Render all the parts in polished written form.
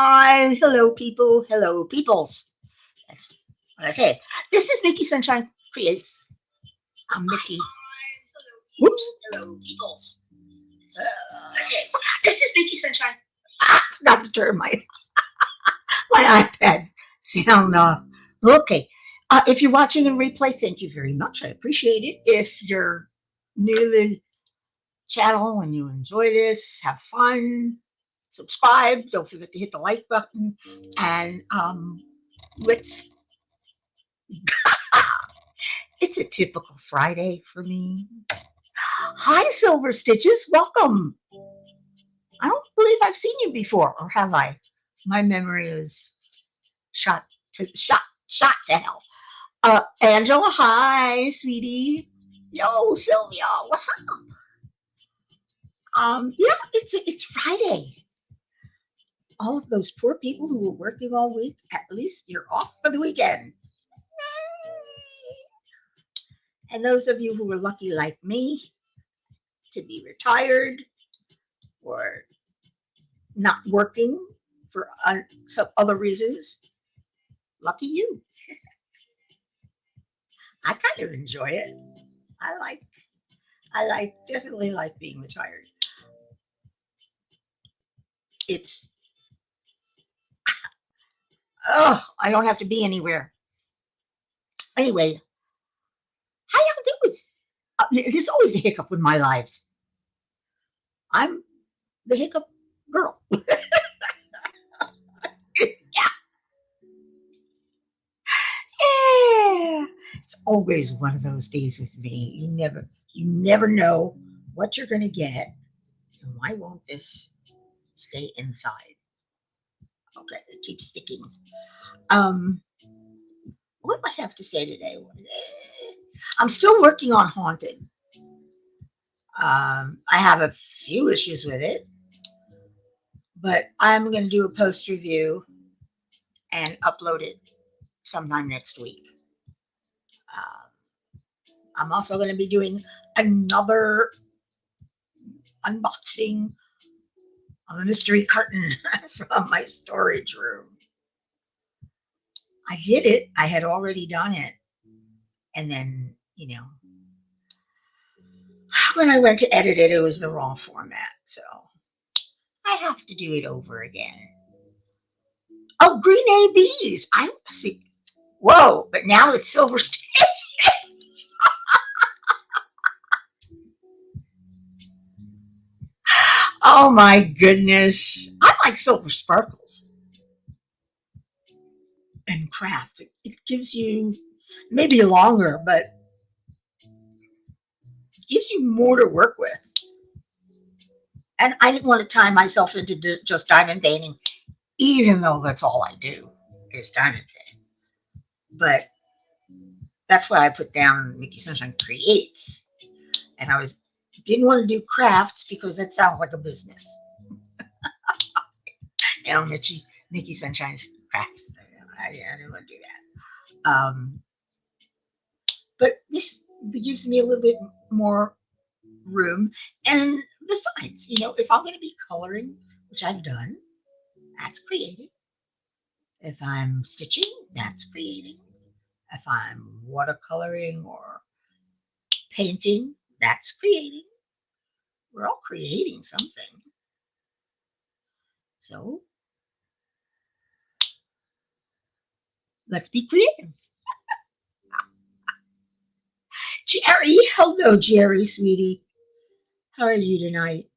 Hi, hello people, hello peoples. That's what I say. This is MikiSunshine Creates. I'm Miki. Whoops. Hello peoples. I say, this is MikiSunshine. Forgot to turn my iPad sound off. Okay. If you're watching in replay, thank you very much. I appreciate it. If you're new to the channel and you enjoy this, have fun, subscribe. Don't forget to hit the like button. And let's it's a typical Friday for me. Hi, Silver Stitches. Welcome. I don't believe I've seen you before, or have I? My memory is shot to hell. Angela, hi, sweetie. Yo, Sylvia, what's up? Yeah, it's Friday. All of those poor people who were working all week, at least you're off for the weekend. And those of you who were lucky like me to be retired or not working for some other reasons, lucky you. I kind of enjoy it. I definitely like being retired. It's, oh, I don't have to be anywhere. Anyway, how y'all doing? There's always a hiccup with my lives. I'm the hiccup girl. Yeah. It's always one of those days with me. You never know what you're gonna get. And why won't this stay inside? Okay, it keeps sticking. Um, what do I have to say today? I'm still working on Haunted. I have a few issues with it, but I'm going to do a post review and upload it sometime next week. I'm also going to be doing another unboxing of a mystery carton from my storage room. I did it. I had already done it. And then, when I went to edit it, it was the wrong format. So I have to do it over again. Oh, green ABs. I see. Whoa, but now it's silver stitches. Oh my goodness. I like silver sparkles and craft. It gives you maybe longer, but it gives you more to work with. And I didn't want to tie myself into just diamond painting, even though that's all I do is diamond painting. But that's why I put down MikiSunshine Creates. And I didn't want to do crafts because that sounds like a business. MikiSunshine's crafts. I didn't want to do that. But this gives me a little bit more room. And besides, if I'm going to be coloring, which I've done, that's creative. If I'm stitching, that's creating. If I'm watercoloring or painting, that's creating. We're all creating something. So let's be creative. Jerry, hello, Jerry, sweetie. How are you tonight?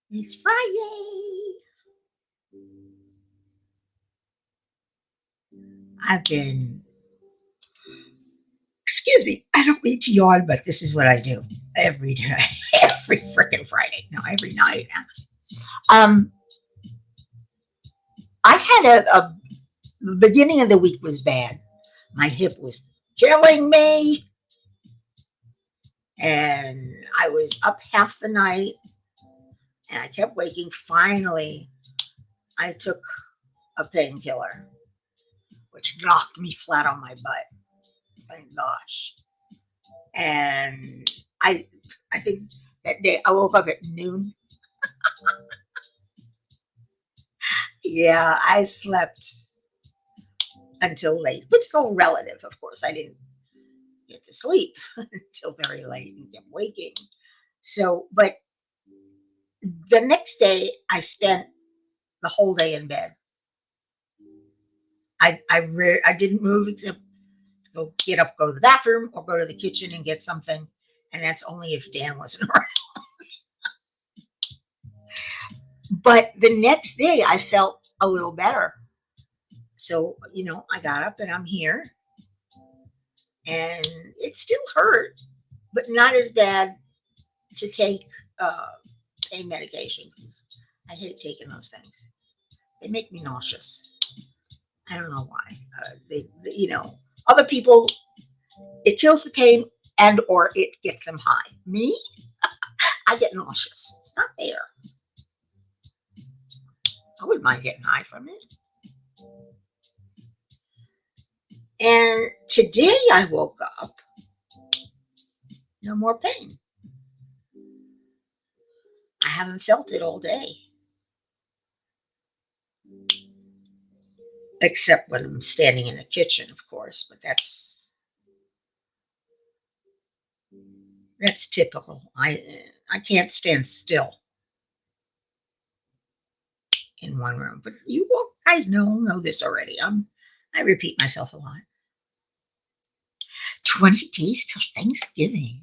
It's Friday. I've been, excuse me, I don't mean to yawn, but this is what I do every day, every freaking Friday. No, every night. I had the beginning of the week was bad. My hip was killing me. And I was up half the night and I kept waking. Finally, I took a painkiller, which knocked me flat on my butt. Thank gosh. And I think that day I woke up at noon. Yeah, I slept until late, but still relative, of course. I didn't get to sleep until very late and kept waking. So, but the next day, I spent the whole day in bed. I didn't move except to go get up, go to the bathroom, or go to the kitchen and get something, and that's only if Dan wasn't around. But the next day, I felt a little better. So I got up and I'm here, and it still hurt, but not as bad to take pain medication because I hate taking those things. They make me nauseous. I don't know why. Other people, it kills the pain and or it gets them high. Me, I get nauseous. It's not fair. I wouldn't mind getting high from it. And today I woke up, no more pain. I haven't felt it all day. Except when I'm standing in the kitchen, of course, but that's typical. I can't stand still in one room. But you guys know this already. I repeat myself a lot. 20 days till Thanksgiving.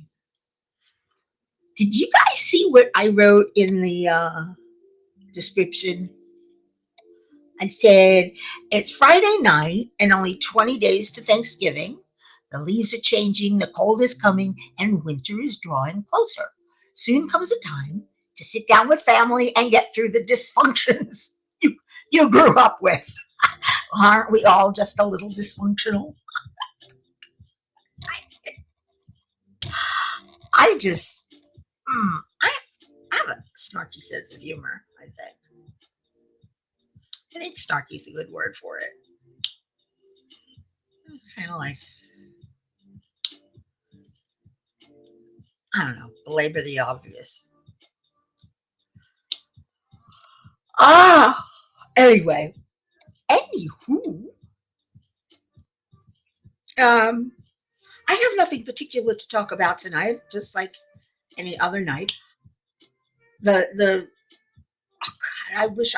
Did you guys see what I wrote in the description? I said, it's Friday night and only 20 days to Thanksgiving. The leaves are changing, the cold is coming, and winter is drawing closer. Soon comes a time to sit down with family and get through the dysfunctions you grew up with. Aren't we all just a little dysfunctional? I just, I have a snarky sense of humor, I think. I think snarky is a good word for it. Kind of like, I don't know, belabor the obvious. Ah, anyway, anywho, um, I have nothing particular to talk about tonight, just like any other night. The oh God, I wish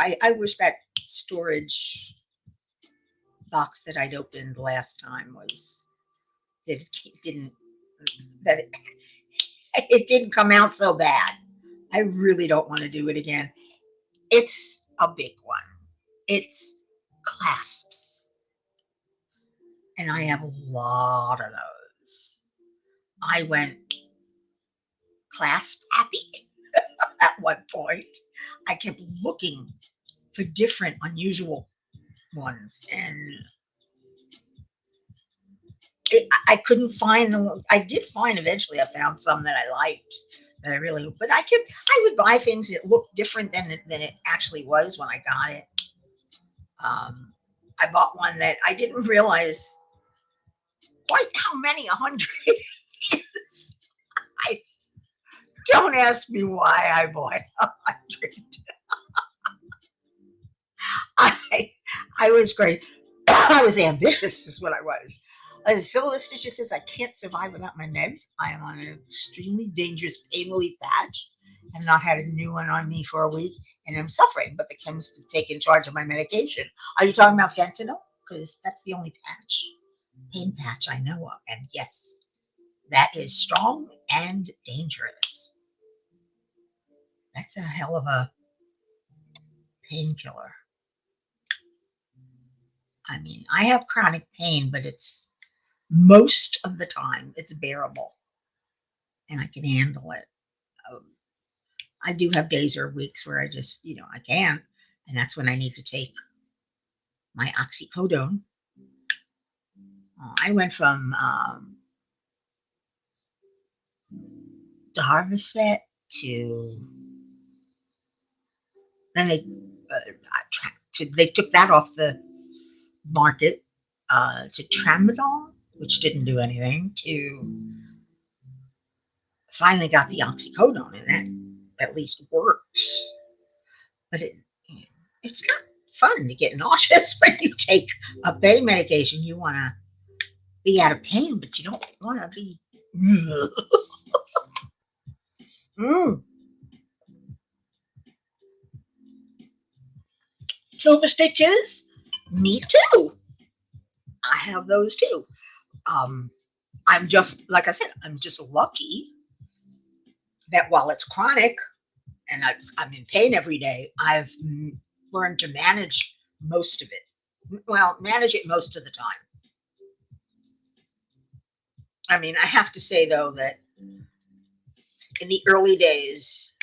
that storage box that I'd opened last time was that it didn't that it didn't come out so bad. I really don't want to do it again. It's a big one. It's clasps, and I have a lot of those. I went clasp happy at one point. I kept looking for different, unusual ones, and I couldn't find them. I did find eventually. I found some that I liked that I really. But I would buy things that looked different than it actually was when I got it. I bought one that I didn't realize quite how many 100 is. I don't ask me why I bought 100. I I was great. I was ambitious, is what I was. As Sylvester says, I can't survive without my meds. I am on an extremely dangerous pain relief patch. I've not had a new one on me for a week, and I'm suffering. But the chemist have taken charge of my medication. Are you talking about fentanyl? Because that's the only pain patch I know of. And yes, that is strong and dangerous. That's a hell of a painkiller. I mean, I have chronic pain, but it's most of the time it's bearable and I can handle it. Um, I do have days or weeks where I just, I can't. And that's when I need to take my oxycodone. I went from Darvocet to, then they took that off the market to tramadol, which didn't do anything, to finally got the oxycodone, and that at least works. But it's fun to get nauseous when you take a pain medication. You want to be out of pain, but you don't want to be. Mm. Silver stitches, me too. I have those too. Um, I'm just, like I said, I'm just lucky that while it's chronic and I'm in pain every day, I've learned to manage most of it. Well, manage it most of the time. I mean, I have to say, though, that in the early days,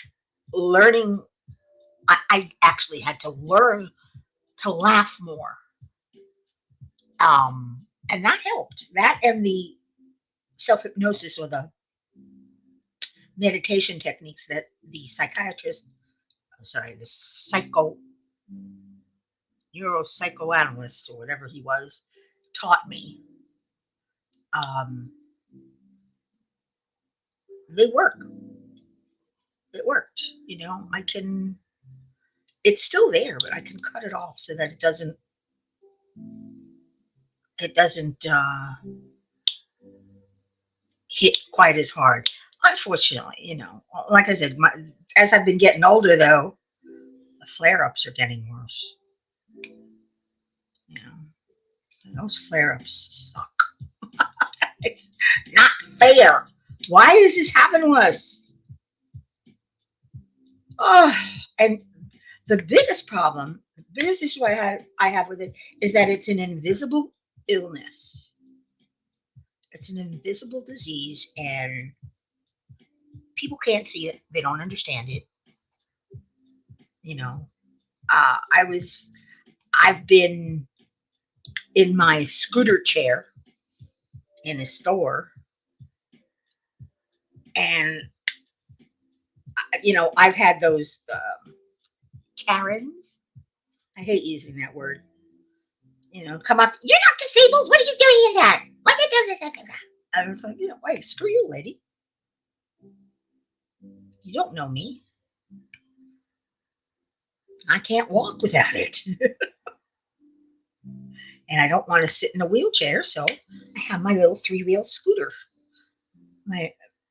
learning, I actually had to learn to laugh more. And that helped. That and the self hypnosis or the meditation techniques that the psychiatrist, I'm sorry, the neuropsychoanalyst or whatever he was, taught me. Um, they work. It worked. I can. It's still there, but I can cut it off so that it doesn't. It doesn't hit quite as hard. Unfortunately, like I said, as I've been getting older, though, the flare-ups are getting worse. Those flare-ups suck. It's not fair. Why is this happening to us? Oh, and the biggest problem, the biggest issue I have with it is that it's an invisible illness. It's an invisible disease, and people can't see it. They don't understand it. I've been in my scooter chair in a store, and I've had those Karens. I hate using that word. Come up. You're not disabled. What are you doing in that? What? I was like, wait, screw you, lady. You don't know me. I can't walk without it. And I don't want to sit in a wheelchair, so I have my little 3-wheel scooter.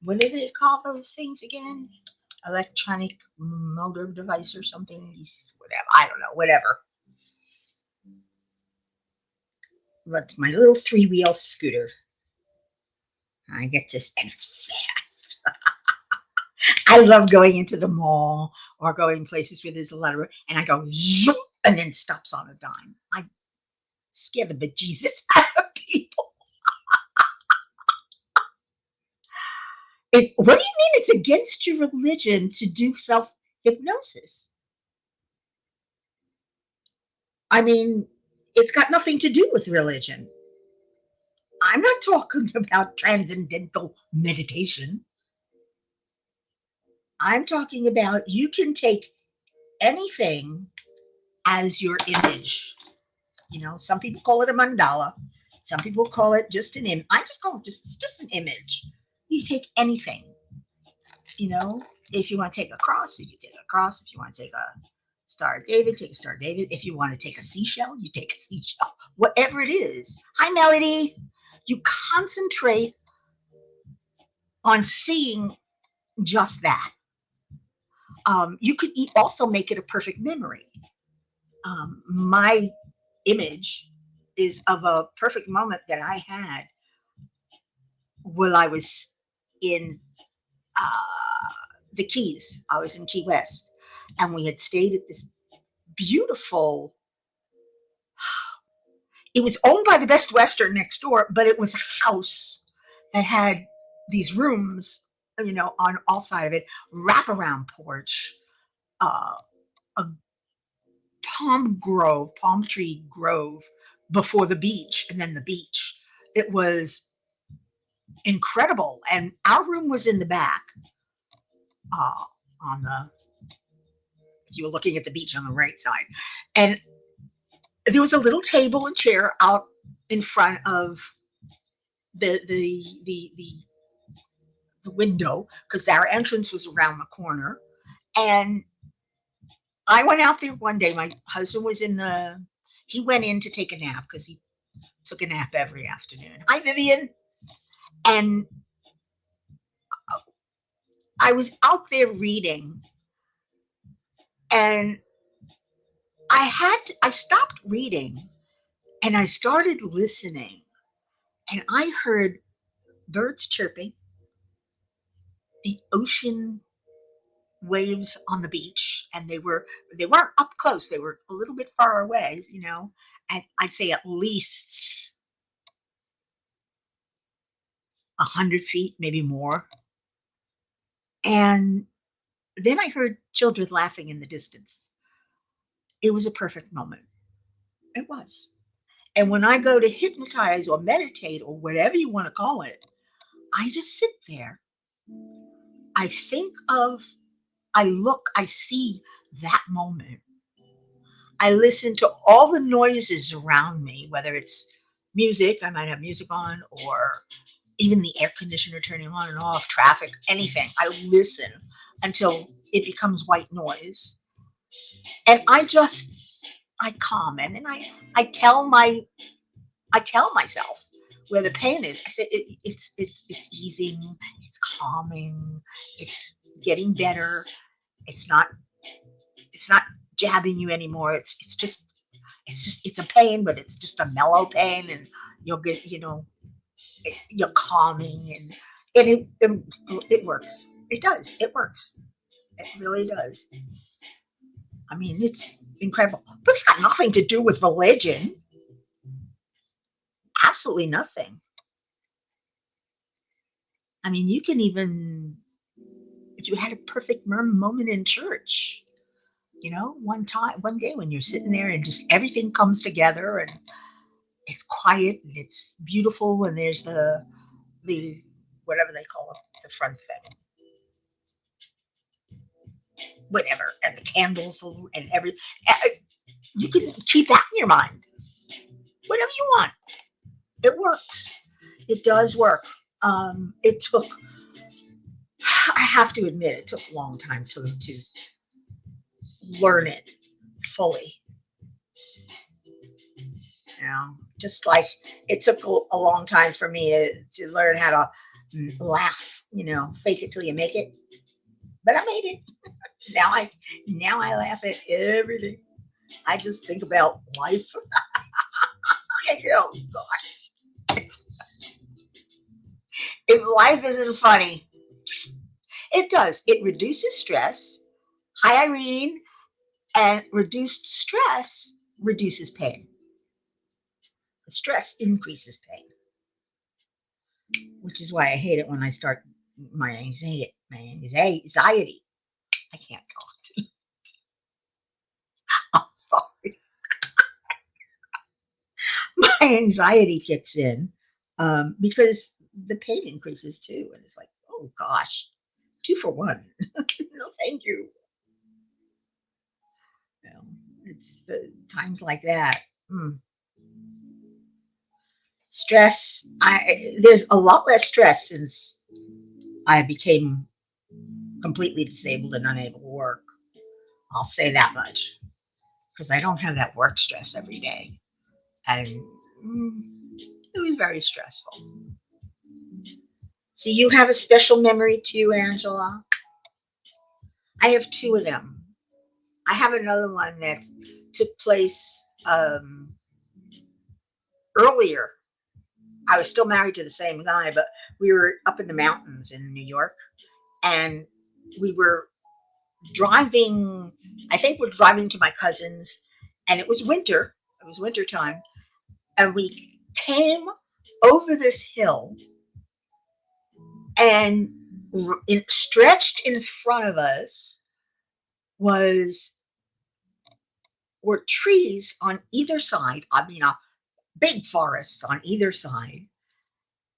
What do they call those things again? Electronic motor device or something? Whatever. I don't know. Whatever. That's my little 3-wheel scooter. I get to, and it's fast. I love going into the mall or going places where there's a lot of room, and I go zoom, and then stops on a dime. I scare the bejesus out of people. What do you mean it's against your religion to do self-hypnosis? I mean, it's got nothing to do with religion. I'm not talking about transcendental meditation. I'm talking about you can take anything as your image. Some people call it a mandala. Some people call it just an image. I just call it just an image. You take anything. If you want to take a cross, you can take a cross. If you want to take a Star of David, take a Star of David. If you want to take a seashell, you take a seashell. Whatever it is. Hi, Melody. You concentrate on seeing just that. You could also make it a perfect memory. My image is of a perfect moment that I had while I was in the Keys. I was in Key West, and we had stayed at this beautiful. It was owned by the Best Western next door, but it was a house that had these rooms, on all sides of it, wraparound porch, a palm tree grove before the beach, and then the beach. It was incredible, and our room was in the back. On the, if you were looking at the beach on the right side, and there was a little table and chair out in front of the window, because our entrance was around the corner, and I went out there one day. My husband was he went in to take a nap because he took a nap every afternoon. Hi, Vivian. And I was out there reading, and I stopped reading and I started listening, and I heard birds chirping, the ocean waves on the beach, and they weren't up close, they were a little bit far away, and I'd say at least 100 feet, maybe more. And then I heard children laughing in the distance. It was a perfect moment. It was. And when I go to hypnotize or meditate or whatever you want to call it, I just sit there. I think of, I see that moment. I listen to all the noises around me, whether it's music, I might have music on, or even the air conditioner turning on and off, traffic, anything. I listen until it becomes white noise. And I calm. And then I tell myself where the pain is. I say it's easing, it's calming, it's getting better. It's not jabbing you anymore. It's a pain, but it's just a mellow pain, and you'll get you're calming, and it works. It does. It works. It really does. I mean, it's incredible. But it's got nothing to do with religion. Absolutely nothing. I mean, you can even, if you had a perfect moment in church, one day when you're sitting there and just everything comes together and it's quiet and it's beautiful, and there's the whatever they call it, the front thing, whatever, and the candles and you can keep that in your mind. Whatever you want. It works. It does work. It took, I have to admit, it took a long time to learn it fully. Just like it took a long time for me to learn how to laugh, fake it till you make it. But I made it. Now I laugh at everything. I just think about life. Oh God. If life isn't funny, it does. It reduces stress. Hi, Irene. And reduced stress reduces pain. Stress increases pain, which is why I hate it when I start my anxiety. I can't talk to it. I'm sorry. My anxiety kicks in because the pain increases too. And it's like, oh gosh, 2 for 1. No, thank you. It's the times like that. Stress. There's a lot less stress since I became completely disabled and unable to work. I'll say that much, because I don't have that work stress every day, and it was very stressful. So you have a special memory too, Angela? I have 2 of them. I have another one that took place earlier. I was still married to the same guy, but we were up in the mountains in New York, and we were driving. I think we're driving to my cousin's, and it was winter. It was winter time, and we came over this hill, and stretched in front of us were trees on either side. I mean, big forests on either side,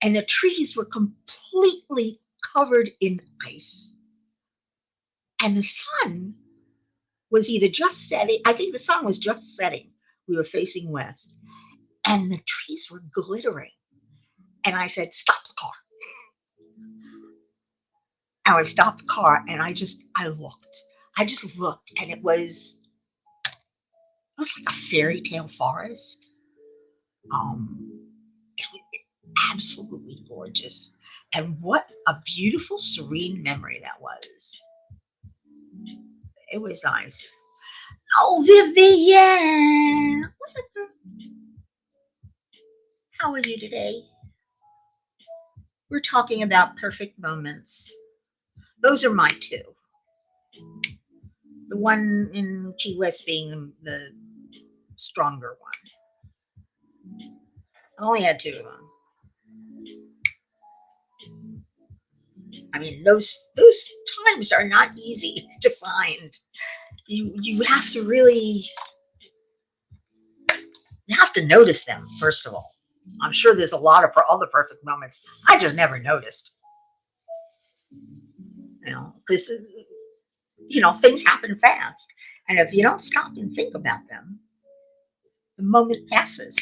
and the trees were completely covered in ice. And the sun was either just setting. I think the sun was just setting. We were facing west, and the trees were glittering. And I said, "Stop the car." And I stopped the car, and I just looked, and it was was like a fairy tale forest. It was absolutely gorgeous. And what a beautiful, serene memory that was. It was nice. Oh, Vivian! What's up, girl? How are you today? We're talking about perfect moments. Those are my two. The one in Key West being the stronger one. I only had two of them. I mean, those times are not easy to find. You have to really, you have to notice them, first of all. I'm sure there's a lot of other perfect moments I just never noticed. Because things happen fast, and if you don't stop and think about them, the moment passes,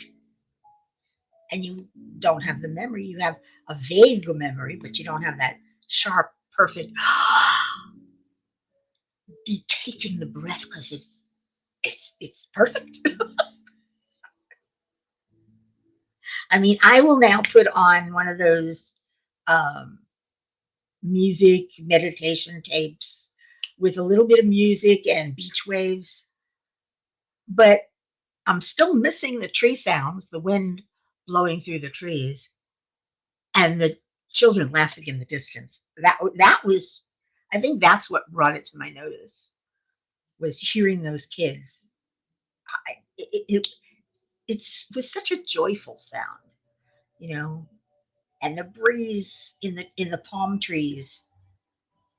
and you don't have the memory. You have a vague memory, but you don't have that sharp, perfect. Taking the breath because it's perfect. I mean, I will now put on one of those music meditation tapes with a little bit of music and beach waves, but I'm still missing the tree sounds, the wind blowing through the trees, and the children laughing in the distance. That was, I think that's what brought it to my notice, was hearing those kids. It was such a joyful sound, and the breeze in the palm trees,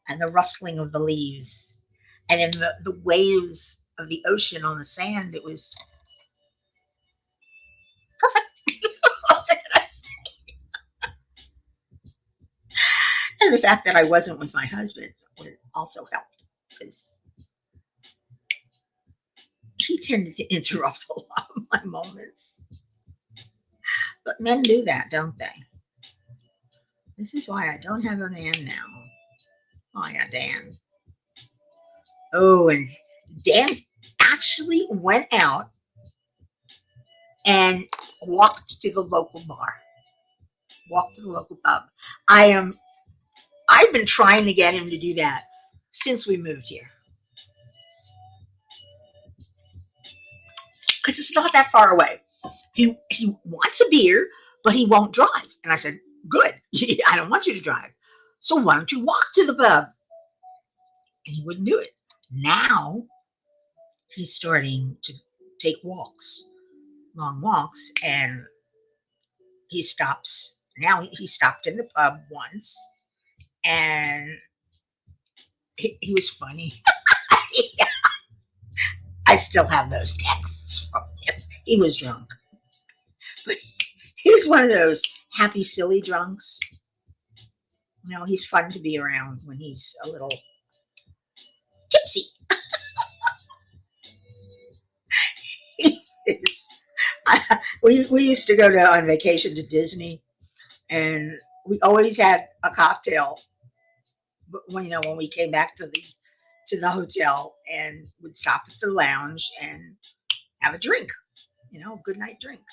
and the rustling of the leaves, and in the waves of the ocean on the sand. It was perfect. And the fact that I wasn't with my husband also helped, because he tended to interrupt a lot of my moments. But men do that, don't they? This is why I don't have a man now. Oh, yeah, Dan. Oh, and Dan actually went out and walked to the local bar, walked to the local pub. I've been trying to get him to do that since we moved here, because it's not that far away. He wants a beer, but he won't drive. And I said, good, I don't want you to drive. So why don't you walk to the pub? And he wouldn't do it. Now he's starting to take walks, long walks, and he stops. Now he stopped in the pub once, and he was funny. I still have those texts from him. He was drunk, but he's one of those happy, silly drunks. He's fun to be around when he's a little tipsy. He is. We used to go on vacation to Disney, and we always had a cocktail. But when we came back to the hotel, and would stop at the lounge and have a drink, a good night drink,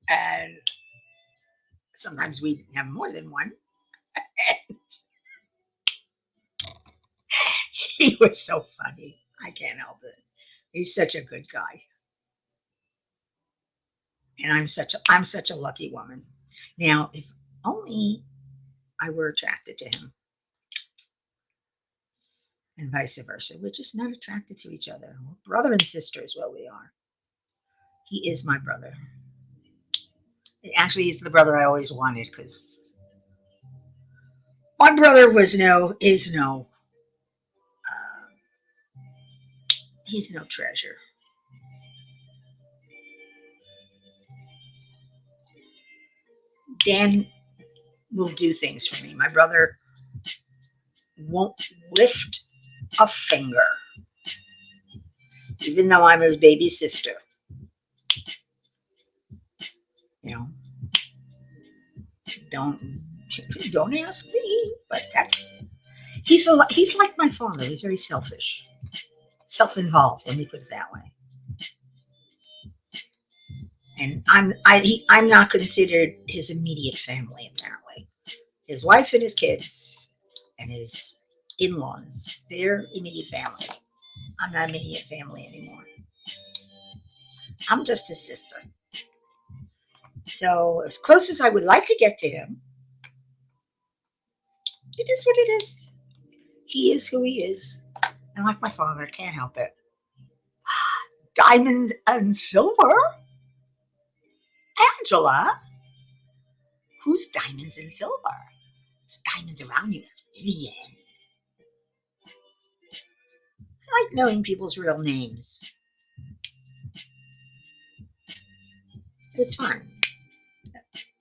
and sometimes we'd have more than one. And he was so funny. I can't help it. He's such a good guy. And I'm such a lucky woman. Now, if only I were attracted to him, and vice versa. We're just not attracted to each other. We're brother and sister is what we are. He is my brother. Actually, he's the brother I always wanted, because my brother he's no treasure. Dan will do things for me. My brother won't lift a finger, even though I'm his baby sister. Don't ask me, but he's like my father. He's very selfish, self-involved. Let me put it that way. And I'm not considered his immediate family, apparently. His wife and his kids and his in-laws, they're immediate family. I'm not immediate family anymore. I'm just his sister. So as close as I would like to get to him, it is what it is. He is who he is. And like my father, can't help it. Diamonds and silver? Angela? Who's diamonds and silver? It's diamonds around you. It's Vivian. I like knowing people's real names. It's fun.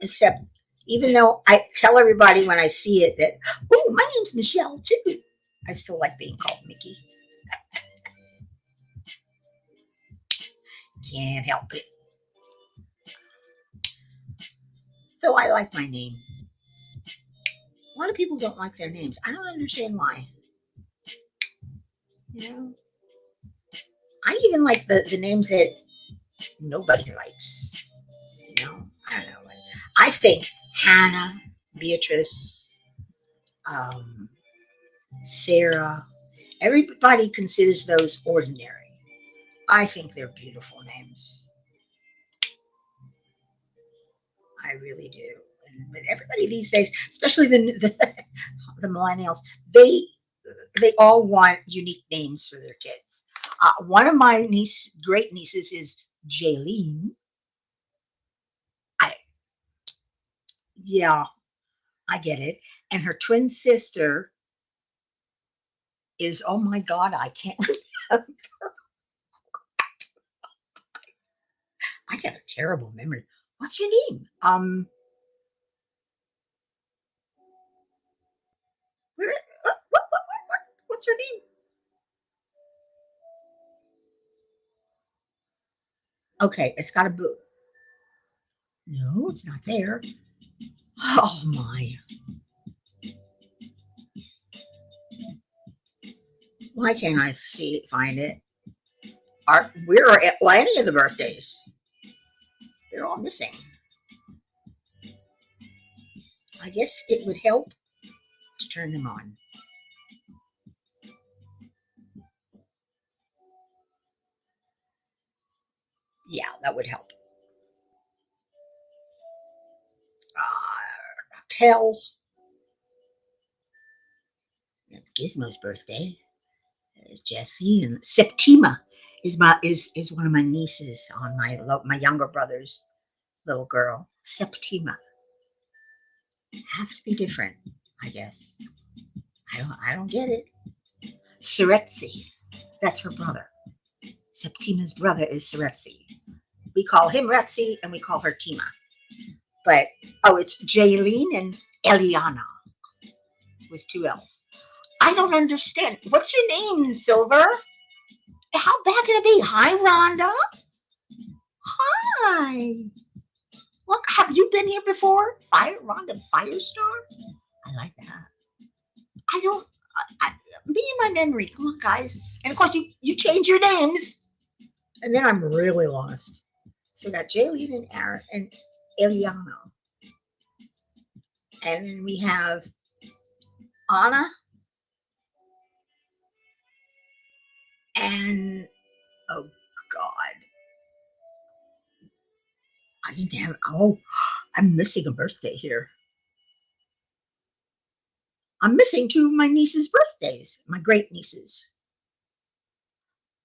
Except, even though I tell everybody when I see it that, oh, my name's Michelle too, I still like being called Mickey. Can't help it. Though I like my name. A lot of people don't like their names. I don't understand why. You know, I even like the names that nobody likes. You know, I don't know. I think Hannah, Beatrice, Sarah, everybody considers those ordinary. I think they're beautiful names. I really do. But everybody these days, especially the millennials, they all want unique names for their kids. One of my great nieces is Jaylene. I Yeah, I get it. And her twin sister is, oh my God, I can't remember. I got a terrible memory. What's your name? Where? What's her name? Okay, it's got a boo. No, it's not there. Oh my. Why can't I find it? Where are any of the birthdays? They're all missing. I guess it would help to turn them on. Yeah, that would help. Raquel. Gizmo's birthday is Jessie, and Septima is one of my nieces on my younger brother's little girl. Septima. Have to be different, I guess. I don't get it. Siretzi. That's her brother. Septima's brother is Siretzi. We call him Retzi and we call her Tima. But it's Jaylene and Eliana with two L's. I don't understand. What's your name, Silver? How bad can it be? Hi, Rhonda. Hi. Look, have you been here before? Rhonda Firestar? I like that. I don't. Me and my memory. Come on, guys. And of course, you change your names, and then I'm really lost. So we got Jaylene and Aaron and Eliana, and then we have Anna and oh God, I didn't have. Oh, I'm missing a birthday here. I'm missing two of my niece's birthdays, my great nieces.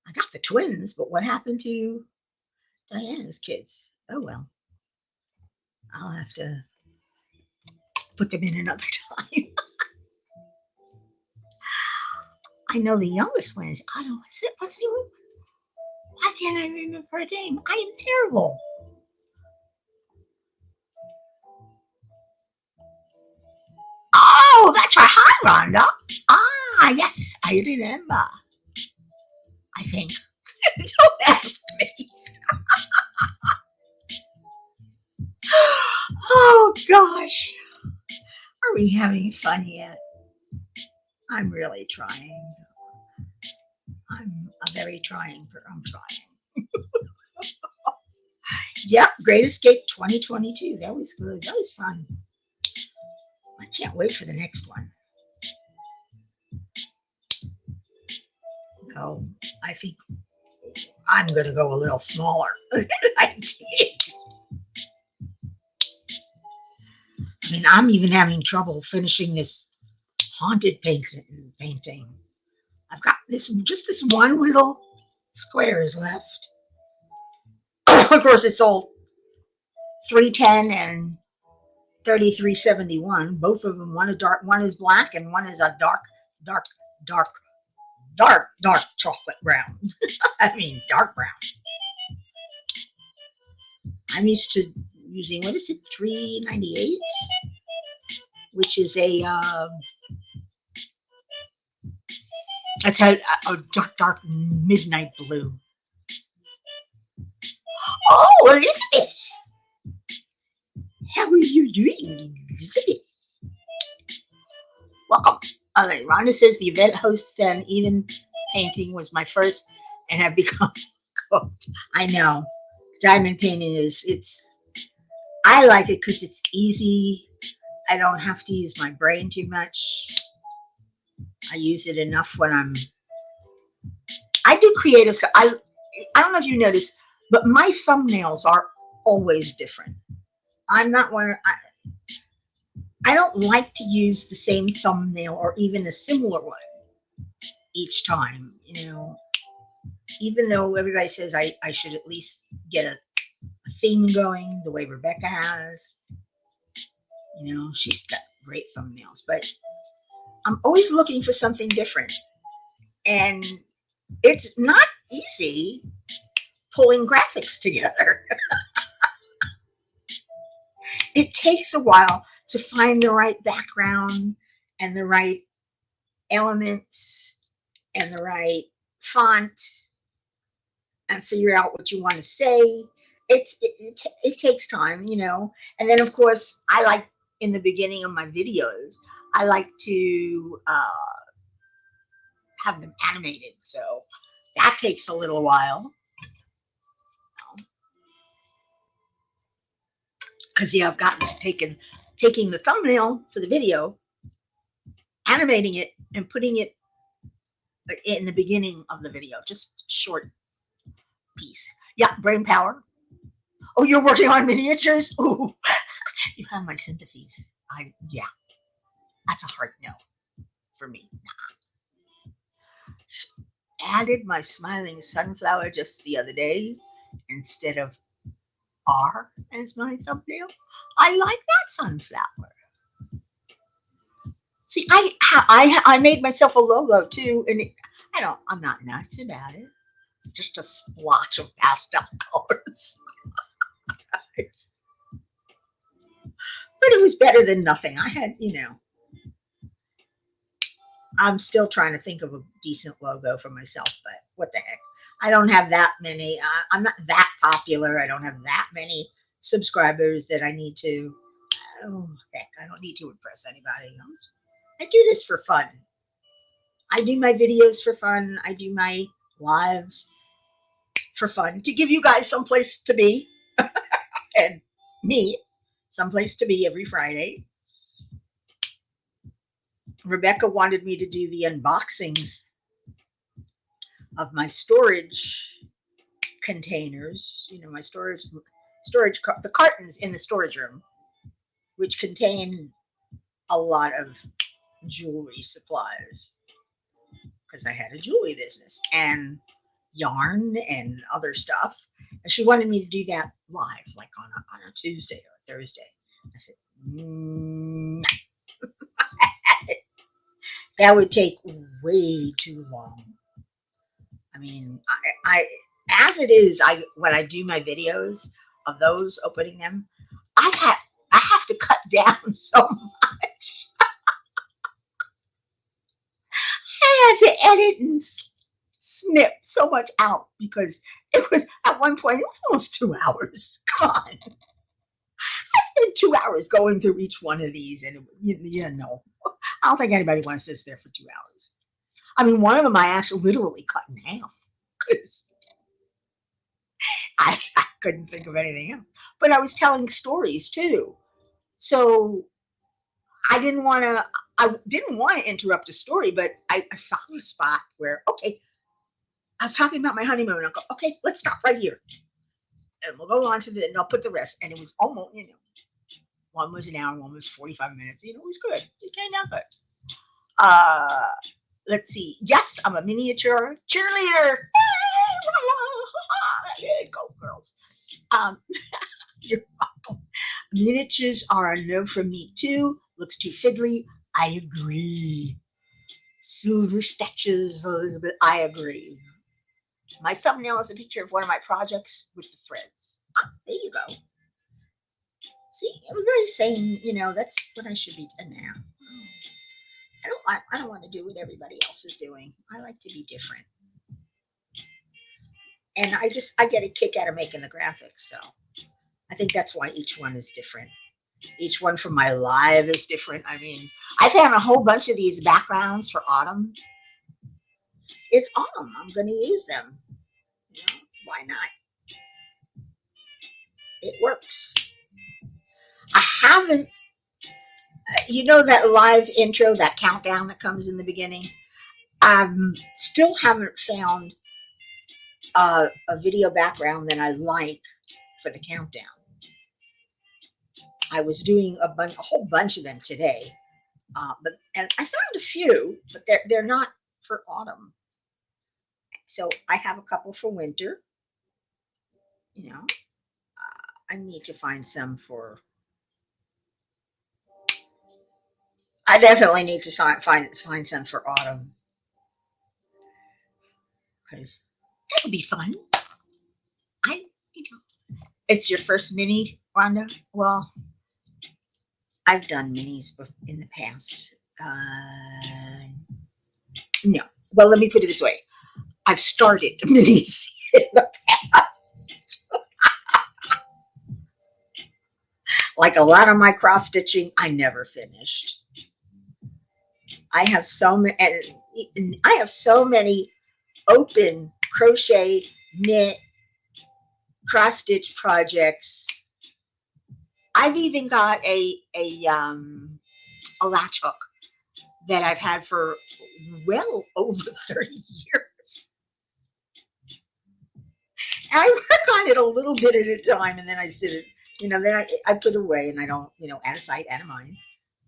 I got the twins, but what happened to Diana's kids? Oh well, I'll have to put them in another time. I know the youngest one is. I don't know what's it. What's the? Why can't I remember her name? I am terrible. Oh, that's right. Hi, Rhonda. Ah, yes, I remember. I think. Don't ask me. Oh gosh, are we having fun yet? I'm really trying. I'm a very trying. I'm trying. Yep, Great Escape 2022. That was good. That was fun. I can't wait for the next one. No, I think I'm going to go a little smaller than I did. I mean, I'm even having trouble finishing this haunted painting. I've got just this one little square is left. Of course, it's all 310 and 3371. Both of them, one is black, and one is a dark, dark, dark, dark chocolate brown. I mean, dark brown. I'm used to using, what is it, 398, which is a dark midnight blue. Oh, Elizabeth! How are you doing, Elizabeth? Welcome. Rhonda says the event hosts and even painting was my first and have become cooked. I know. Diamond painting I like it because it's easy. I don't have to use my brain too much. I use it enough when I do creative stuff. I don't know if you notice, but my thumbnails are always different. I'm not one. I don't like to use the same thumbnail or even a similar one each time. Even though everybody says I should at least get a theme going, the way Rebecca has. She's got great thumbnails, but I'm always looking for something different. And it's not easy pulling graphics together. It takes a while to find the right background and the right elements and the right font and figure out what you want to say. It takes time, And then, of course, I like in the beginning of my videos, I like to have them animated. So that takes a little while. Because I've gotten to taking the thumbnail for the video, animating it, and putting it in the beginning of the video, just short piece. Yeah, brain power. Oh, you're working on miniatures? Ooh, you have my sympathies. Yeah, that's a hard no for me. Added my smiling sunflower just the other day instead of R as my thumbnail. I like that sunflower. See, I made myself a logo too, and I'm not nuts about it. It's just a splotch of pastel colors. But it was better than nothing. I had, I'm still trying to think of a decent logo for myself, but what the heck. I don't have that many. I'm not that popular. I don't have that many subscribers that I need to. Oh, heck, I don't need to impress anybody. I do this for fun. I do my videos for fun. I do my lives for fun to give you guys someplace to be and me someplace to be every Friday. Rebecca wanted me to do the unboxings of my storage containers, my storage, the cartons in the storage room, which contain a lot of jewelry supplies, because I had a jewelry business and yarn and other stuff. And she wanted me to do that live, like on a Tuesday or Thursday. I said, no. That would take way too long. I mean, I as it is, when I do my videos of those opening them, I have to cut down so much. I had to edit and snip so much out because it was at one point it was almost 2 hours. Come on. I spent 2 hours going through each one of these, and I don't think anybody wants to sit there for 2 hours. I mean, one of them I actually literally cut in half because I couldn't think of anything else. But I was telling stories too. So I didn't want to interrupt a story, but I found a spot where, okay, I was talking about my honeymoon. I'll go, okay, let's stop right here. And we'll go on to and I'll put the rest. And it was almost, one was an hour, one was 45 minutes. It was good. It came out good. Let's see. Yes, I'm a miniature cheerleader. Go girls. You're welcome. Miniatures are a no from me too. Looks too fiddly. I agree. Silver statues, Elizabeth. I agree. My thumbnail is a picture of one of my projects with the threads. There you go. See, everybody's saying, that's what I should be doing now. I don't want to do what everybody else is doing. I like to be different. And I get a kick out of making the graphics. So I think that's why each one is different. Each one from my live is different. I mean, I found a whole bunch of these backgrounds for autumn. It's autumn. I'm going to use them. Why not? It works. I haven't, that live intro, that countdown that comes in the beginning. I still haven't found a video background that I like for the countdown. I was doing a whole bunch of them today, and I found a few, but they're not for autumn. So I have a couple for winter. I need to find some for. I definitely need to find some for autumn, because that would be fun. It's your first mini, Rhonda? Well, I've done minis in the past. No. Well, let me put it this way. I've started minis in the past. Like a lot of my cross stitching, I never finished. I have so many open crochet, knit, cross stitch projects. I've even got a latch hook that I've had for well over 30 years. I work on it a little bit at a time, and then I sit it, then I put it away, and I don't, out of sight, out of mind.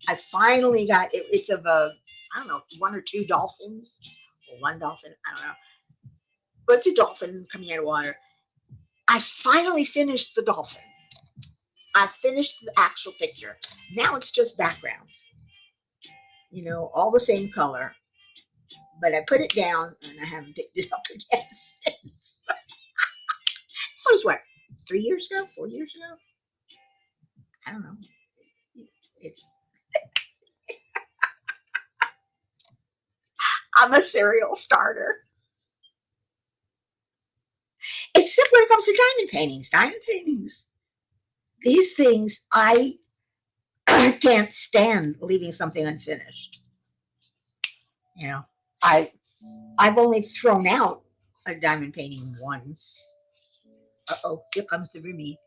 I finally got it. It's of I don't know, one or two dolphins, or one dolphin, I don't know. But it's a dolphin coming out of water. I finally finished the dolphin. I finished the actual picture. Now it's just background. All the same color. But I put it down, and I haven't picked it up again since. That was what, 3 years ago? 4 years ago? I don't know. I'm a serial starter. Except when it comes to diamond paintings. These things, I can't stand leaving something unfinished. I've only thrown out a diamond painting once. Uh-oh, here comes the Remy.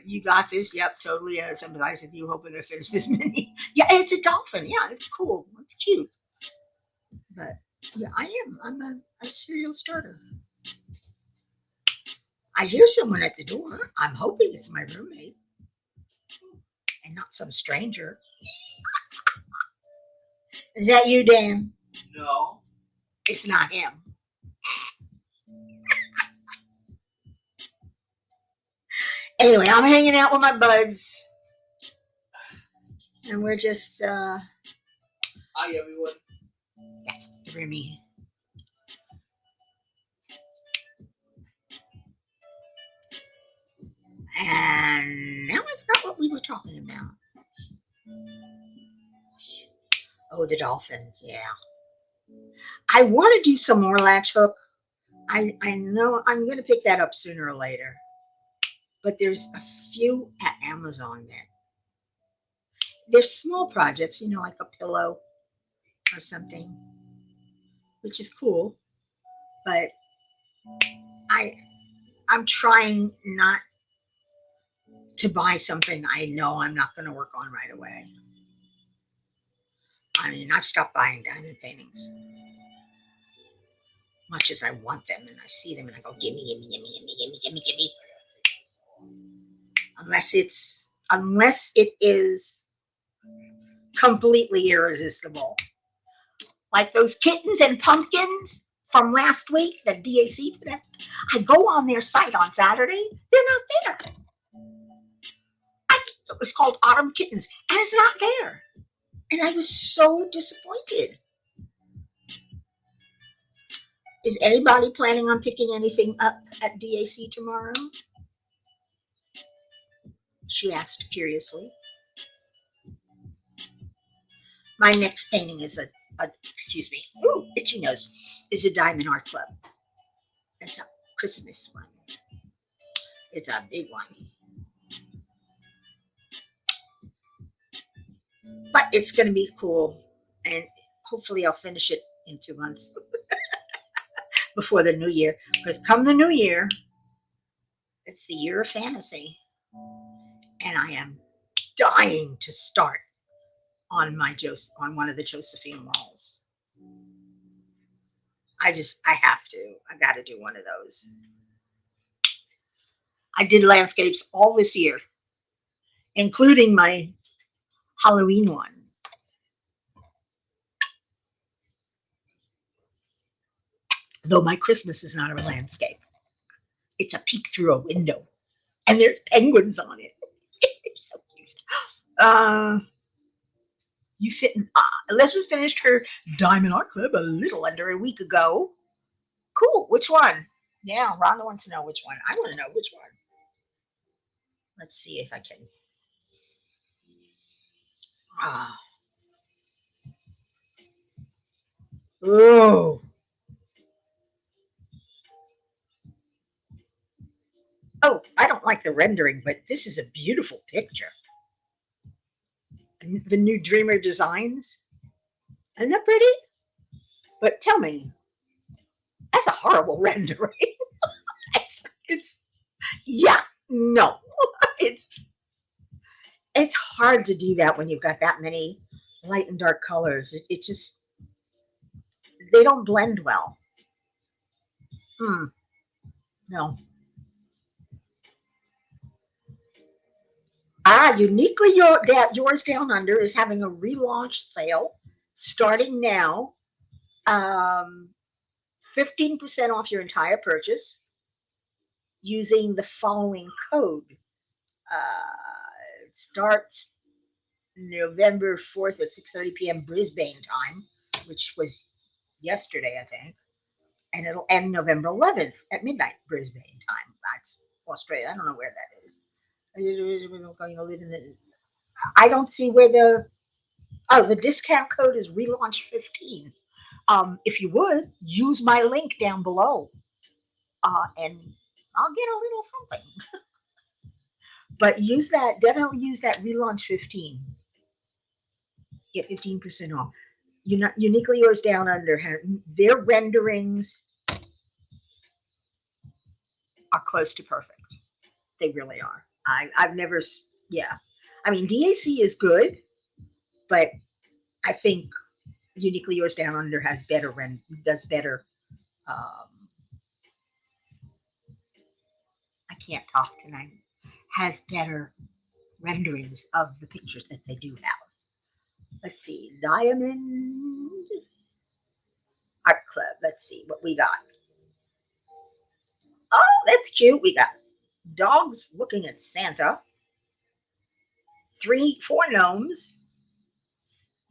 You got this. Yep, totally sympathize with you, hoping to finish this mini. Yeah, it's a dolphin. Yeah, it's cool. It's cute. But yeah, I'm a serial starter. I hear someone at the door. I'm hoping it's my roommate and not some stranger. Is that you, Dan? No. It's not him. Anyway, I'm hanging out with my buds. And we're just, Hi, everyone. That's Remy. And now I forgot what we were talking about. Oh, the dolphins, yeah. I want to do some more latch hook. I know I'm going to pick that up sooner or later. But there's a few at Amazon that they're small projects, like a pillow or something, which is cool. But I'm trying not to buy something I know I'm not going to work on right away. I mean, I've stopped buying diamond paintings. Much as I want them, and I see them and I go, gimme, gimme, gimme, gimme, gimme, gimme, gimme. Unless it is completely irresistible. Like those kittens and pumpkins from last week that DAC put out. I go on their site on Saturday, they're not there. It was called Autumn Kittens, and it's not there. And I was so disappointed. Is anybody planning on picking anything up at DAC tomorrow? She asked curiously. My next painting is excuse me, ooh, itchy nose, is a Diamond Art Club. It's a Christmas one. It's a big one. But it's going to be cool, and hopefully I'll finish it in 2 months before the new year. Because come the new year, it's the year of fantasy, and I am dying to start on one of the Josephine walls. I have to. I got to do one of those. I did landscapes all this year, including my Halloween one. Though my Christmas is not a landscape. It's a peek through a window, and there's penguins on it. It's so cute. Leslie finished her Diamond Art Club a little under a week ago. Cool. Which one? Yeah, Rhonda wants to know which one. I want to know which one. Let's see if I can. Oh. Oh, I don't like the rendering, but this is a beautiful picture. The new Dreamer Designs. Isn't that pretty? But tell me, that's a horrible rendering. it's yeah, no. It's hard to do that when you've got that many light and dark colors. It just, they don't blend well. No. Uniquely yours Down Under is having a relaunch sale starting now. 15% off your entire purchase using the following code. It starts November 4th at 6:30 p.m. Brisbane time, which was yesterday, I think. And it'll end November 11th at midnight Brisbane time. That's Australia. I don't know where that is. I don't see where the discount code is relaunch 15. If you would use my link down below, and I'll get a little something. But definitely use that relaunch 15. Get 15% off. Uniquely Yours Down Under, their renderings are close to perfect. They really are. I've never, yeah. I mean, DAC is good, but I think Uniquely Yours Down Under does better. I can't talk tonight. Has better renderings of the pictures that they do have. Let's see, Diamond Art Club. Let's see what we got. Oh, that's cute. We got dogs looking at Santa. 4 gnomes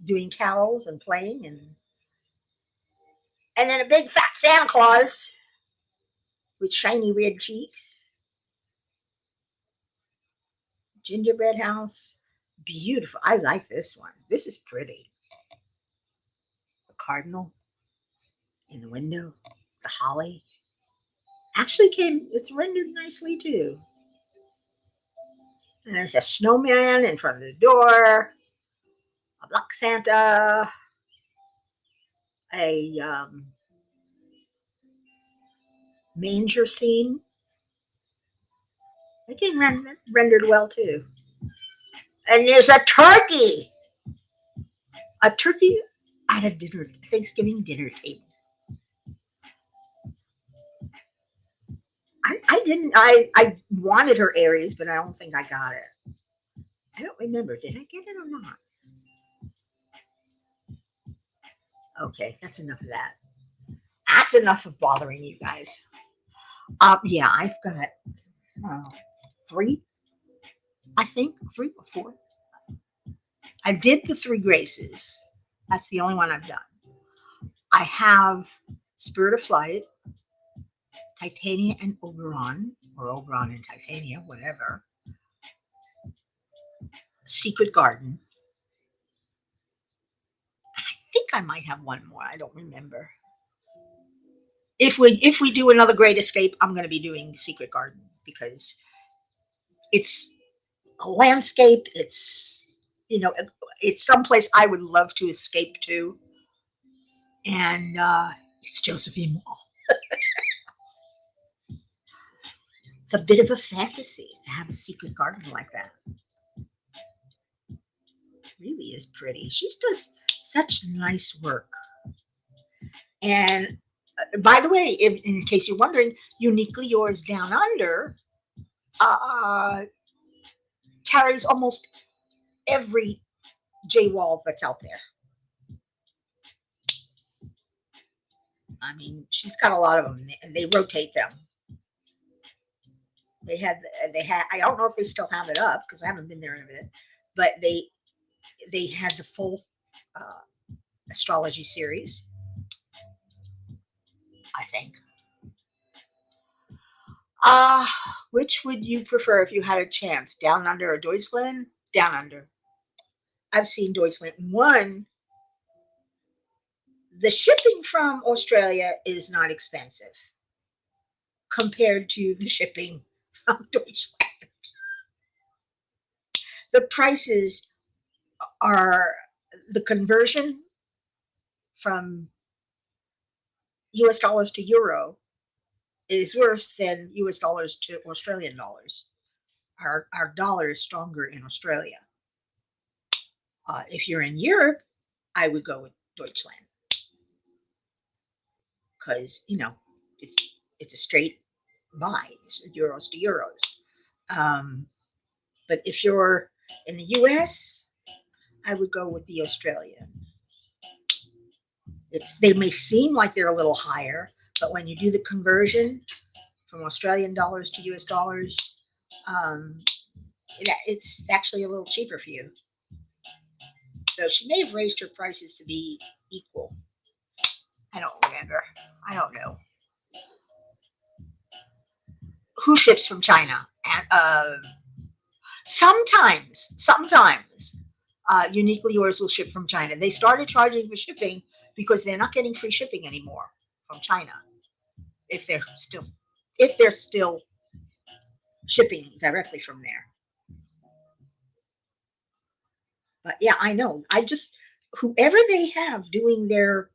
doing carols and playing, and then a big fat Santa Claus with shiny red cheeks. Gingerbread house. Beautiful. I like this one. This is pretty. The cardinal in the window. The holly. Actually it's rendered nicely too. And there's a snowman in front of the door. A black Santa. A manger scene. They get rendered well too. And there's a turkey at a Thanksgiving dinner table. I didn't. I wanted her Aries, but I don't think I got it. I don't remember. Did I get it or not? Okay, that's enough of that. That's enough of bothering you guys. Yeah, I've got three. I think 3 or 4. I did the 3 Graces. That's the only one I've done. I have Spirit of Flight, Titania and Oberon, or Oberon and Titania, whatever. Secret Garden. I think I might have one more. I don't remember. If we do another Great Escape, I'm going to be doing Secret Garden because it's a landscape. It's it's someplace I would love to escape to, and it's Josephine Wall. It's a bit of a fantasy to have a secret garden like that. It really is pretty. She does such nice work. And by the way, in case you're wondering, Uniquely Yours Down Under carries almost every J wall that's out there. I mean, she's got a lot of them, and they rotate them. They had. I don't know if they still have it up because I haven't been there in a minute, but they had the full astrology series, I think. Which would you prefer if you had a chance? Down Under or Deutschland? Down Under. I've seen Deutschland. One, the shipping from Australia is not expensive compared to the shipping from Deutschland. The prices are the conversion from US dollars to euro is worse than US dollars to Australian dollars. Our dollar is stronger in Australia. If you're in Europe, I would go with Deutschland because it's a straight buy, it's euros to euros. But if you're in the US, I would go with the Australian. They may seem like they're a little higher, but when you do the conversion from Australian dollars to US dollars, it's actually a little cheaper for you. So she may have raised her prices to be equal. I don't remember. I don't know. Who ships from China? Sometimes, Uniquely Yours will ship from China. They started charging for shipping because they're not getting free shipping anymore from China. If they're still shipping directly from there. But yeah, I know. Whoever they have doing their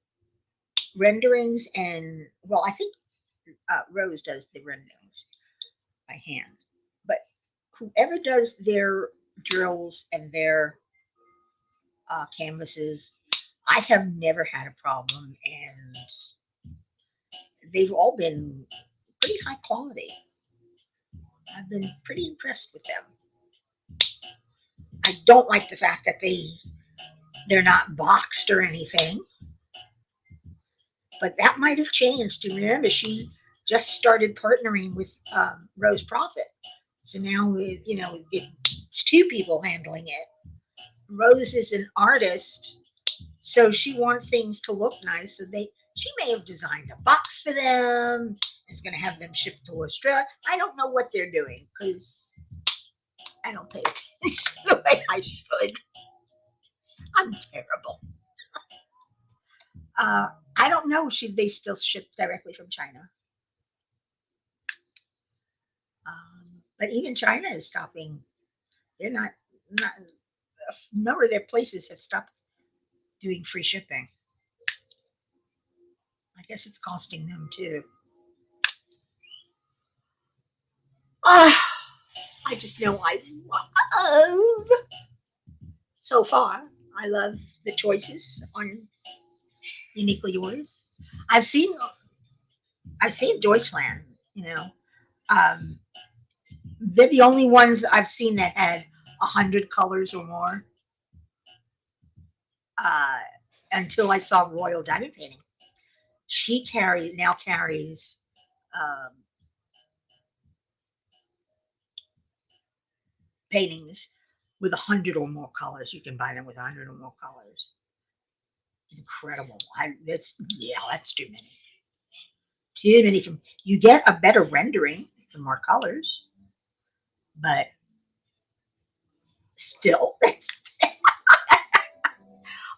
renderings, and well, I think Rose does the renderings by hand. But whoever does their drills and their canvases, I have never had a problem, and they've all been pretty high quality. I've been pretty impressed with them. I don't like the fact that they're not boxed or anything, but that might have changed. Remember, she just started partnering with Rose Profit, so now it's 2 people handling it. Rose is an artist, so she wants things to look nice. So she may have designed a box for them. It's going to have them shipped to Australia. I don't know what they're doing because I don't pay attention the way I should. I'm terrible. I don't know. Should they still ship directly from China? But even China is stopping. They're not. A number of their places have stopped doing free shipping. I guess it's costing them too. Uh, I just know I love, so far, I love the choices on Uniquely Yours. I've seen, I've seen Deutschland, you know. Um, they're the only ones I've seen that had 100 colors or more. Uh, until I saw Royal Diamond Painting. She carries um, paintings with 100 or more colors. You can buy them with 100 or more colors. Incredible. That's too many. Too many. You get a better rendering for more colors, but still,